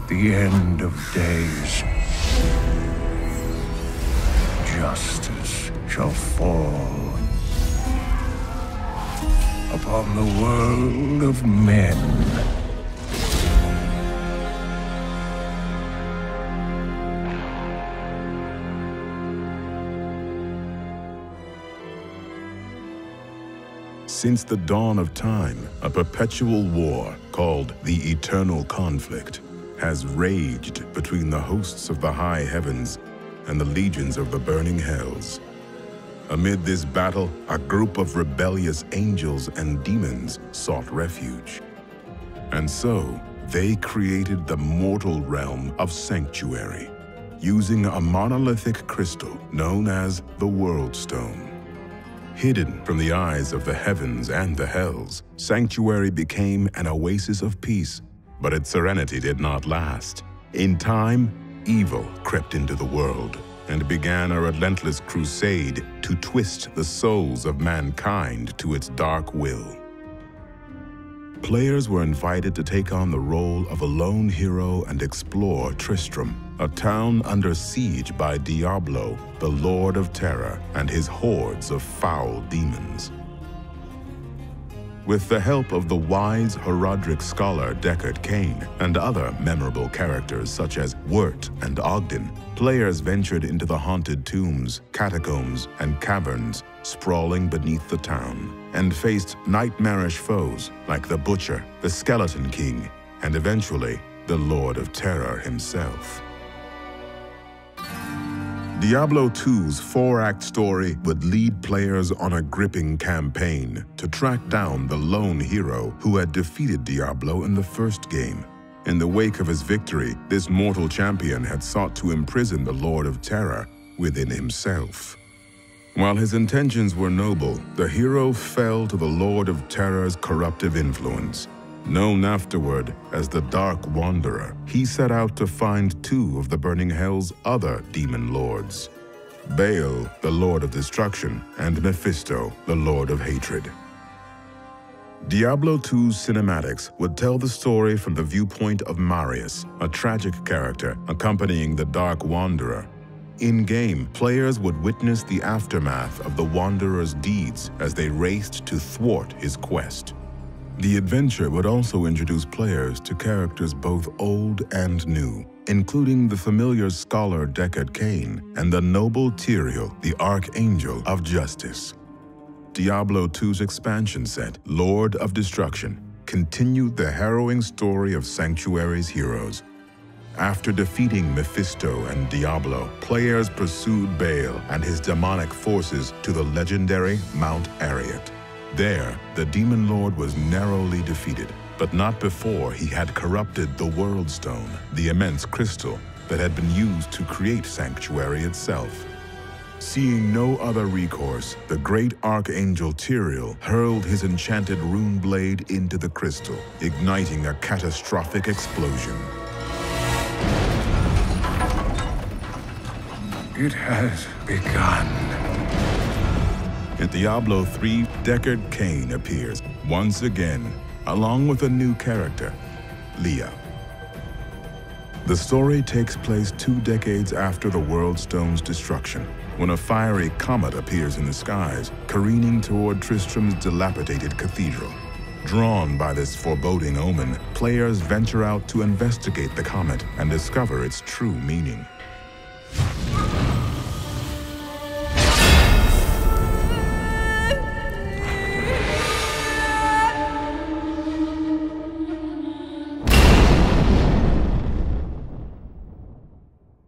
the end of days, justice shall fall upon the world of men. Since the dawn of time, a perpetual war called the Eternal Conflict has raged between the hosts of the high heavens and the legions of the burning hells. Amid this battle, a group of rebellious angels and demons sought refuge. And so, they created the mortal realm of Sanctuary, using a monolithic crystal known as the World Stone. Hidden from the eyes of the heavens and the hells, Sanctuary became an oasis of peace, but its serenity did not last. In time, evil crept into the world and began a relentless crusade to twist the souls of mankind to its dark will. Players were invited to take on the role of a lone hero and explore Tristram, a town under siege by Diablo, the Lord of Terror, and his hordes of foul demons. With the help of the wise Horadric scholar Deckard Cain and other memorable characters such as Wirt and Ogden, players ventured into the haunted tombs, catacombs, and caverns sprawling beneath the town, and faced nightmarish foes like the Butcher, the Skeleton King, and eventually the Lord of Terror himself. Diablo 2's 4-act story would lead players on a gripping campaign to track down the lone hero who had defeated Diablo in the first game. In the wake of his victory, this mortal champion had sought to imprison the Lord of Terror within himself. While his intentions were noble, the hero fell to the Lord of Terror's corruptive influence. Known afterward as the Dark Wanderer, he set out to find two of the Burning Hell's other demon lords, Baal, the Lord of Destruction, and Mephisto, the Lord of Hatred. Diablo 2's cinematics would tell the story from the viewpoint of Marius, a tragic character accompanying the Dark Wanderer. In-game, players would witness the aftermath of the Wanderer's deeds as they raced to thwart his quest. The adventure would also introduce players to characters both old and new, including the familiar scholar Deckard Cain and the noble Tyrael, the Archangel of Justice. Diablo 2's expansion set, Lord of Destruction, continued the harrowing story of Sanctuary's heroes. After defeating Mephisto and Diablo, players pursued Baal and his demonic forces to the legendary Mount Arreat. There, the Demon Lord was narrowly defeated, but not before he had corrupted the World Stone, the immense crystal that had been used to create Sanctuary itself. Seeing no other recourse, the great Archangel Tyrael hurled his enchanted rune blade into the crystal, igniting a catastrophic explosion. It has begun. In Diablo 3, Deckard Cain appears once again, along with a new character, Leah. The story takes place 2 decades after the World Stone's destruction, when a fiery comet appears in the skies, careening toward Tristram's dilapidated cathedral. Drawn by this foreboding omen, players venture out to investigate the comet and discover its true meaning.